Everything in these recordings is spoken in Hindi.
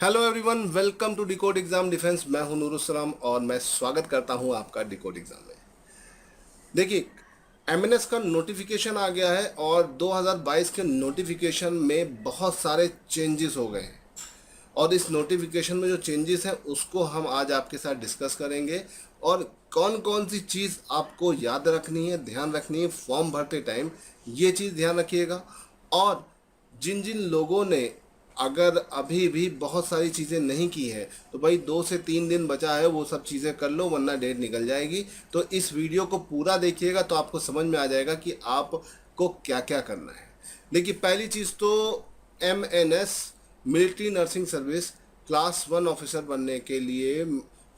Hello everyone, welcome to decode exam defence. मैं हूं नूरुसलाम और मैं स्वागत करता हूं आपका डिकोड एग्जाम में। देखिए, एमएनएस का नोटिफिकेशन आ गया है और 2022 के नोटिफिकेशन में बहुत सारे चेंजेस हो गए हैं। और इस नोटिफिकेशन में जो चेंजेस हैं उसको हम आज आपके साथ डिस्कस करेंगे। और कौन कौन सी चीज़ आपको याद रखनी है, ध्यान रखनी है फॉर्म भरते टाइम, ये चीज़ ध्यान रखिएगा। और जिन जिन लोगों ने अगर अभी भी बहुत सारी चीज़ें नहीं की हैं तो भाई 2 से 3 दिन बचा है, वो सब चीज़ें कर लो वरना डेट निकल जाएगी। तो इस वीडियो को पूरा देखिएगा तो आपको समझ में आ जाएगा कि आपको क्या क्या करना है। देखिए, पहली चीज़ तो MNS military nursing service class 1 officer बनने के लिए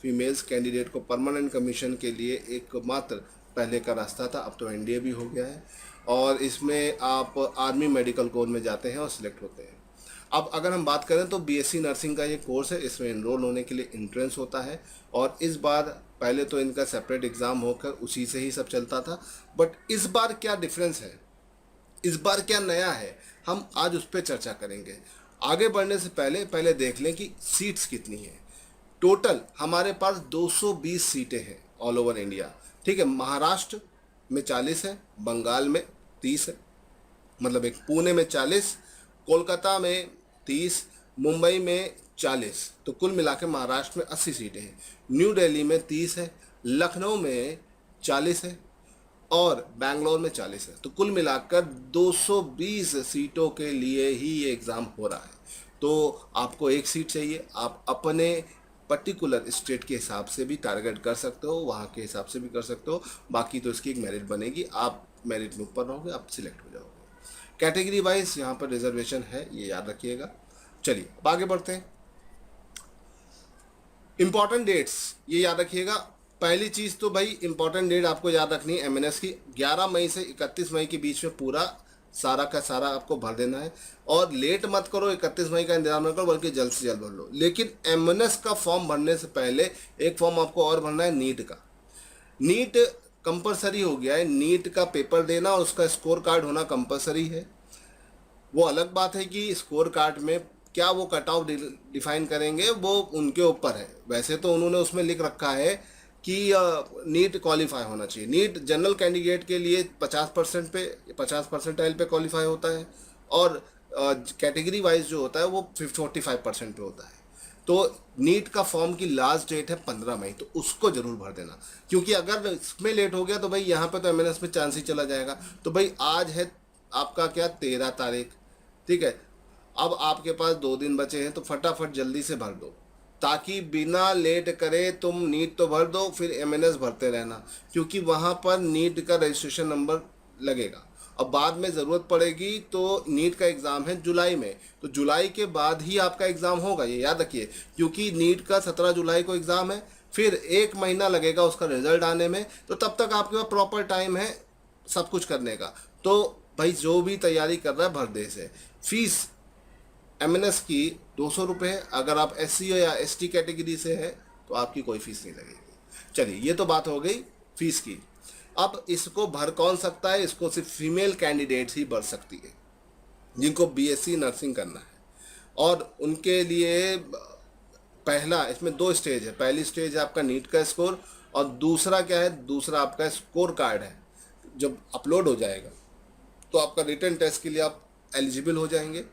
फीमेल्स कैंडिडेट को परमानेंट कमीशन के लिए एकमात्र पहले का रास्ता था, अब तो एनडीए भी हो गया है। और इसमें आप आर्मी मेडिकल कोर में जाते हैं और सिलेक्ट होते हैं। अब अगर हम बात करें तो बीएससी नर्सिंग का ये कोर्स है, इसमें इनरोल होने के लिए इंट्रेंस होता है। और इस बार पहले तो इनका सेपरेट एग्ज़ाम होकर उसी से ही सब चलता था, बट इस बार क्या डिफरेंस है, इस बार क्या नया है, हम आज उस पर चर्चा करेंगे। आगे बढ़ने से पहले पहले देख लें कि सीट्स कितनी हैं। टोटल हमारे पास 220 सीटें हैं ऑल ओवर इंडिया। ठीक है, महाराष्ट्र में 40 है, बंगाल में 30 है, मतलब एक पुणे में 40, कोलकाता में 30, मुंबई में 40, तो कुल मिला के महाराष्ट्र में 80 सीटें हैं। न्यू दिल्ली में 30 है, लखनऊ में 40 है और बैंगलोर में 40 है। तो कुल मिलाकर 220 सीटों के लिए ही ये एग्ज़ाम हो रहा है। तो आपको एक सीट चाहिए, आप अपने पर्टिकुलर स्टेट के हिसाब से भी टारगेट कर सकते हो, वहाँ के हिसाब से भी कर सकते हो। बाकी तो इसकी एक मेरिट बनेगी, आप मेरिट में ऊपर रहोगे, आप सिलेक्ट हो जाओगे। कैटेगरी वाइज यहाँ पर रिजर्वेशन है, ये याद रखिएगा। चलिए अब आगे बढ़ते हैं। इंपॉर्टेंट डेट्स ये याद रखिएगा। पहली चीज़ तो भाई इंपॉर्टेंट डेट आपको याद रखनी है एमएनएस की, 11 मई से 31 मई के बीच में पूरा सारा का सारा आपको भर देना है। और लेट मत करो, 31 मई का इंतजार मत करो, बल्कि जल्द से जल्द भर लो। लेकिन एमएनएस का फॉर्म भरने से पहले एक फॉर्म आपको और भरना है, नीट का। नीट कंपलसरी हो गया है, नीट का पेपर देना और उसका स्कोर कार्ड होना कंपलसरी है। वो अलग बात है कि स्कोर कार्ड में क्या वो कट ऑफ डिफाइन करेंगे, वो उनके ऊपर है। वैसे तो उन्होंने उसमें लिख रखा है कि नीट क्वालिफाई होना चाहिए। नीट जनरल कैंडिडेट के लिए 50% पे, 50 परसेंटाइल पे क्वालिफाई होता है। और कैटेगरी वाइज जो होता है वो 45% पे होता है। तो नीट का फॉर्म की लास्ट डेट है 15 मई, तो उसको जरूर भर देना। क्योंकि अगर इसमें लेट हो गया तो भाई यहाँ पे तो एमएनएस में चांस ही चला जाएगा। तो भाई आज है आपका क्या, 13 तारीख। ठीक है, अब आपके पास 2 दिन बचे हैं, तो फटाफट जल्दी से भर दो ताकि बिना लेट करे तुम नीट तो भर दो, फिर एमएनएस भरते रहना। क्योंकि वहाँ पर नीट का रजिस्ट्रेशन नंबर लगेगा। अब बाद में ज़रूरत पड़ेगी तो नीट का एग्ज़ाम है जुलाई में, तो जुलाई के बाद ही आपका एग्ज़ाम होगा, ये याद रखिए। क्योंकि नीट का 17 जुलाई को एग्ज़ाम है, फिर 1 महीना लगेगा उसका रिजल्ट आने में, तो तब तक आपके पास प्रॉपर टाइम है सब कुछ करने का। तो भाई जो भी तैयारी कर रहा है भर दे से। फीस एमएनएस की 200 रुपये है। अगर आप एससी या एसटी कैटेगरी से है तो आपकी कोई फीस नहीं लगेगी। चलिए, ये तो बात हो गई फीस की। अब इसको भर कौन सकता है, इसको सिर्फ फीमेल कैंडिडेट्स ही भर सकती है जिनको बीएससी नर्सिंग करना है। और उनके लिए पहला, इसमें 2 स्टेज है। पहली स्टेज है आपका नीट का स्कोर, और दूसरा क्या है, दूसरा आपका स्कोर कार्ड है। जब अपलोड हो जाएगा तो आपका रिटन टेस्ट के लिए आप एलिजिबल हो जाएंगे।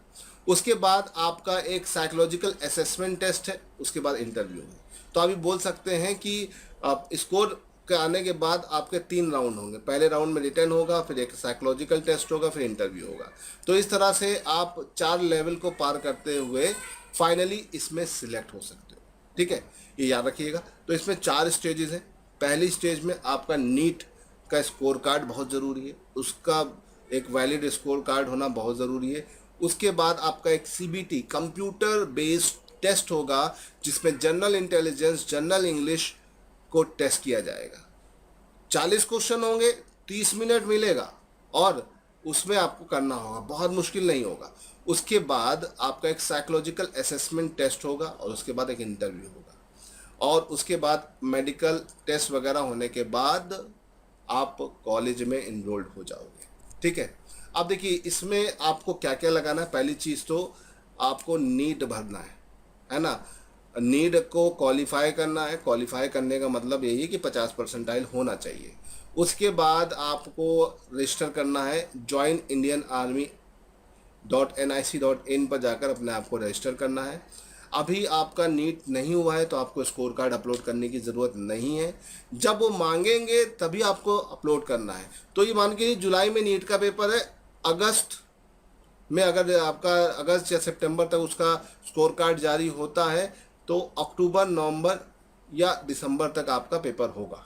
उसके बाद आपका एक साइकोलॉजिकल असेसमेंट टेस्ट है, उसके बाद इंटरव्यू है। तो आप ये बोल सकते हैं कि आप स्कोर के आने के बाद आपके 3 राउंड होंगे। पहले राउंड में रिटन होगा, फिर एक साइकोलॉजिकल टेस्ट होगा, फिर इंटरव्यू होगा। तो इस तरह से आप 4 लेवल को पार करते हुए फाइनली इसमें सिलेक्ट हो सकते हो। ठीक है, ये याद रखिएगा। तो इसमें 4 स्टेजेस हैं। पहली स्टेज में आपका नीट का स्कोर कार्ड बहुत ज़रूरी है, उसका एक वैलिड स्कोर कार्ड होना बहुत ज़रूरी है। उसके बाद आपका एक सीबीटी कंप्यूटर बेस्ड टेस्ट होगा, जिसमें जनरल इंटेलिजेंस, जनरल इंग्लिश को टेस्ट किया जाएगा। 40 क्वेश्चन होंगे, 30 मिनट मिलेगा और उसमें आपको करना होगा, बहुत मुश्किल नहीं होगा। उसके बाद आपका एक साइकोलॉजिकल असेसमेंट टेस्ट होगा और उसके बाद एक इंटरव्यू होगा। और उसके बाद मेडिकल टेस्ट वगैरह होने के बाद आप कॉलेज में इनरोल्ड हो जाओगे। ठीक है, अब देखिए इसमें आपको क्या क्या लगाना है। पहली चीज़ तो आपको नीट भरना है। है ना। नीट को क्वालिफाई करना है, क्वालिफाई करने का मतलब यही है कि 50% होना चाहिए। उसके बाद आपको रजिस्टर करना है ज्वाइन इंडियन आर्मी .nic.in पर जाकर अपने आप को रजिस्टर करना है। अभी आपका नीट नहीं हुआ है तो आपको स्कोर कार्ड अपलोड करने की ज़रूरत नहीं है, जब वो मांगेंगे तभी आपको अपलोड करना है। तो ये मान के जुलाई में नीट का पेपर है, अगस्त में अगर आपका अगस्त या सितंबर तक उसका स्कोर कार्ड जारी होता है तो अक्टूबर नवंबर या दिसंबर तक आपका पेपर होगा।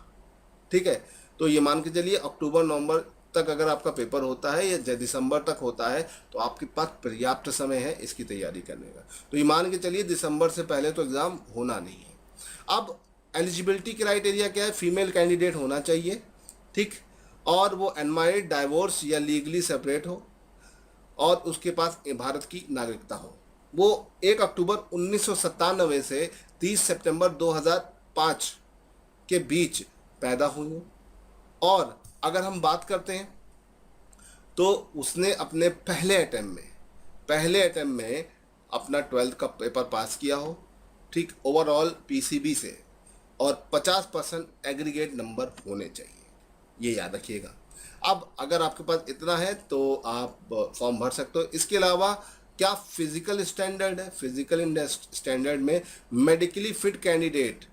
ठीक है, तो ये मान के चलिए अक्टूबर नवंबर तक अगर आपका पेपर होता है या दिसंबर तक होता है तो आपके पास पर्याप्त समय है इसकी तैयारी करने का। तो ये मान के चलिए दिसंबर से पहले तो एग्ज़ाम होना नहीं है। अब एलिजिबिलिटी क्राइटेरिया क्या है, फीमेल कैंडिडेट होना चाहिए, ठीक, और वो अनमैरिड, डाइवोर्स या लीगली सेपरेट हो और उसके पास भारत की नागरिकता हो। वो 1 अक्टूबर 1997 से 30 सितंबर 2005 के बीच पैदा हुई हो। और अगर हम बात करते हैं तो उसने अपने पहले अटेम्प्ट में अपना 12th का पेपर पास किया हो, ठीक, ओवरऑल पीसीबी से, और 50% एग्रीगेट नंबर होने चाहिए, ये याद रखिएगा। अब अगर आपके पास इतना है तो आप फॉर्म भर सकते हो। इसके अलावा क्या फिजिकल स्टैंडर्ड है, फिजिकल स्टैंडर्ड में मेडिकली फिट कैंडिडेट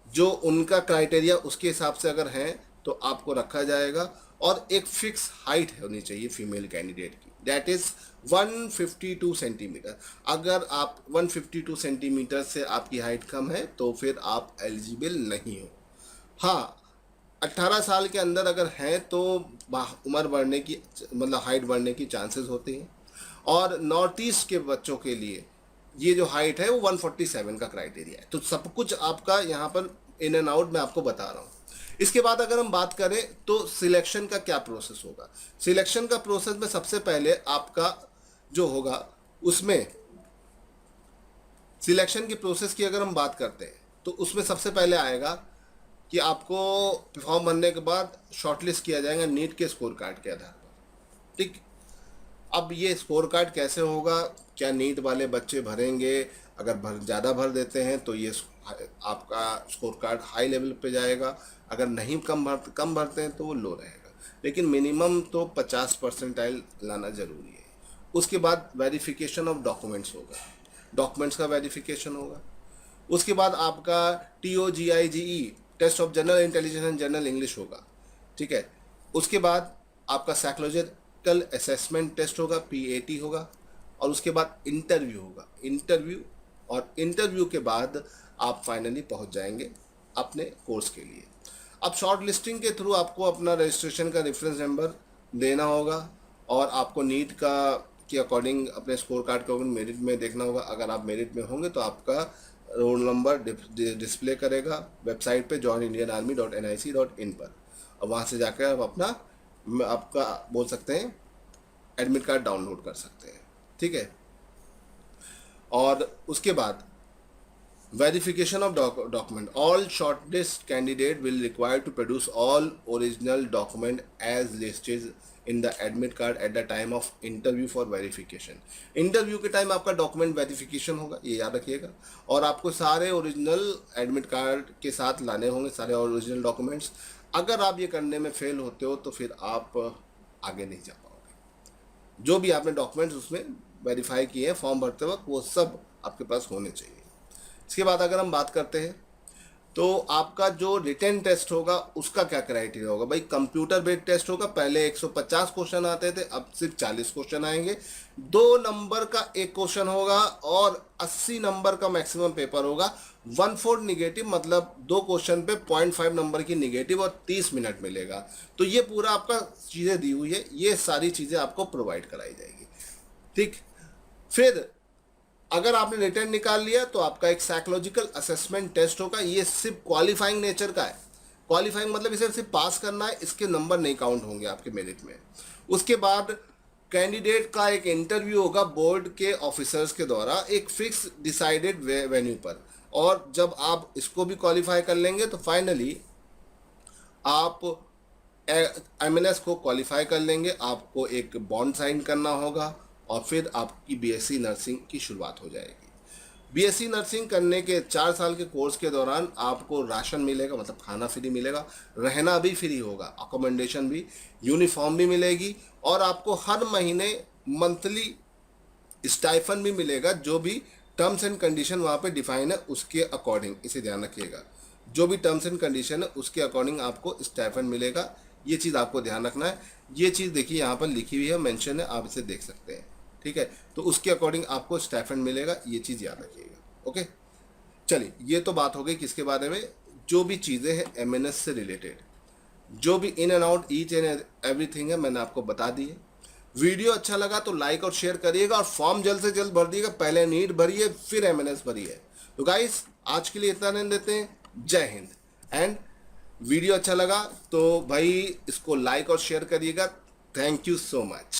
जो उनका क्राइटेरिया उसके हिसाब से अगर हैं तो आपको रखा जाएगा, और एक फिक्स हाइट होनी चाहिए फीमेल कैंडिडेट की, दैट इज़ 152 सेंटीमीटर। अगर आप 152 सेंटीमीटर से आपकी हाइट कम है तो फिर आप एलिजिबल नहीं हो। हाँ, 18 साल के अंदर अगर हैं तो उम्र बढ़ने की, मतलब हाइट बढ़ने की चांसेस होते हैं। और नॉर्थ ईस्ट के बच्चों के लिए ये जो हाइट है वो 147 का क्राइटेरिया है। तो सब कुछ आपका यहाँ पर इन एंड आउट मैं आपको बता रहा हूँ। इसके बाद अगर हम बात करें तो सिलेक्शन का क्या प्रोसेस होगा। सिलेक्शन का प्रोसेस में सबसे पहले आपका जो होगा उसमें सिलेक्शन की प्रोसेस की अगर हम बात करते हैं तो उसमें सबसे पहले आएगा कि आपको फॉर्म भरने के बाद शॉर्टलिस्ट किया जाएगा नीट के स्कोर कार्ड के आधार पर, ठीक। अब ये स्कोर कार्ड कैसे होगा, क्या नीट वाले बच्चे भरेंगे, अगर ज़्यादा भर देते हैं तो ये आपका स्कोर कार्ड हाई लेवल पे जाएगा, अगर नहीं कम भरते हैं तो वो लो रहेगा, लेकिन मिनिमम तो 50% लाना ज़रूरी है। उसके बाद वेरिफिकेशन ऑफ डॉक्यूमेंट्स होगा, डॉक्यूमेंट्स का वेरिफिकेशन होगा। उसके बाद आपका TOGIGE test of general intelligence and general English होगा, ठीक है। उसके बाद आपका साइकोलॉजिकल असेसमेंट टेस्ट होगा, PAT होगा, और उसके बाद इंटरव्यू होगा, और इंटरव्यू के बाद आप फाइनली पहुंच जाएंगे अपने कोर्स के लिए। अब शॉर्ट लिस्टिंग के थ्रू आपको अपना रजिस्ट्रेशन का रेफरेंस नंबर देना होगा और आपको नीट का के अकॉर्डिंग अपने स्कोर कार्ड के अकॉर्डिंग मेरिट में देखना होगा। अगर आप मेरिट में होंगे तो आपका रोल नंबर डिस्प्ले करेगा वेबसाइट पे joinindianarmy.nic.in पर, और वहाँ से जाकर आप अपना आपका बोल सकते हैं एडमिट कार्ड डाउनलोड कर सकते हैं, ठीक है। और उसके बाद verification of document, all shortlist candidate will require to produce all original document as listed in the admit card at the time of interview for verification। Interview के टाइम आपका डॉक्यूमेंट वेरिफिकेशन होगा, ये याद रखिएगा, और आपको सारे ओरिजिनल एडमिट कार्ड के साथ लाने होंगे, सारे ओरिजिनल डॉक्यूमेंट्स। अगर आप ये करने में फेल होते हो तो फिर आप आगे नहीं जा पाओगे। जो भी आपने डॉक्यूमेंट्स उसमें वेरीफाई किए हैं फॉर्म भरते वक्त वो सब आपके पास होने चाहिए। इसके बाद अगर हम बात करते हैं तो आपका जो रिटन टेस्ट होगा उसका क्या क्राइटेरिया होगा। भाई कंप्यूटर बेस्ड टेस्ट होगा, पहले 150 क्वेश्चन आते थे, अब सिर्फ 40 क्वेश्चन आएंगे। 2 नंबर का एक क्वेश्चन होगा और 80 नंबर का मैक्सिमम पेपर होगा। 1/4 निगेटिव, मतलब 2 क्वेश्चन पे 0.5 नंबर की निगेटिव, और 30 मिनट मिलेगा। तो ये पूरा आपका चीज़ें दी हुई है, ये सारी चीज़ें आपको प्रोवाइड कराई जाएगी, ठीक। फिर अगर आपने रिटर्न निकाल लिया तो आपका एक साइकोलॉजिकल असेसमेंट टेस्ट होगा। ये सिर्फ क्वालिफाइंग नेचर का है, क्वालिफाइंग मतलब इसे सिर्फ पास करना है, इसके नंबर नहीं काउंट होंगे आपके मेरिट में। उसके बाद कैंडिडेट का एक इंटरव्यू होगा बोर्ड के ऑफिसर्स के द्वारा एक फिक्स डिसाइडेड वेन्यू पर, और जब आप इसको भी क्वालिफाई कर लेंगे तो फाइनली आप MNS को क्वालिफाई कर लेंगे। आपको एक बॉन्ड साइन करना होगा और फिर आपकी BSc नर्सिंग की शुरुआत हो जाएगी। बीएससी नर्सिंग करने के 4 साल के कोर्स के दौरान आपको राशन मिलेगा, मतलब खाना फ्री मिलेगा, रहना भी फ्री होगा, अकोमोडेशन भी, यूनिफॉर्म भी मिलेगी, और आपको हर महीने मंथली स्टाइफन भी मिलेगा, जो भी टर्म्स एंड कंडीशन वहाँ पे डिफाइन है उसके अकॉर्डिंग, इसे ध्यान रखिएगा, जो भी टर्म्स एंड कंडीशन है उसके अकॉर्डिंग आपको स्टाइफन मिलेगा। ये चीज़ आपको ध्यान रखना है। ये चीज़ देखिए यहाँ पर लिखी हुई है, मेंशन है, आप इसे देख सकते हैं, ठीक है। तो उसके अकॉर्डिंग आपको स्टाइफन मिलेगा, ये चीज़ याद रखिएगा। ओके, चलिए ये तो बात हो गई किसके बारे में, जो भी चीज़ें हैं एमएनएस से रिलेटेड, जो भी in and out each and everything है मैंने आपको बता दी है। वीडियो अच्छा लगा तो लाइक और शेयर करिएगा, और फॉर्म जल्द से जल्द भर दिएगा, पहले नीट भरिए फिर एमएनएस भरिए। तो गाइस आज के लिए इतना रहने देते हैं, जय हिंद। एंड वीडियो अच्छा लगा तो भाई इसको लाइक और शेयर करिएगा। Thank you so much.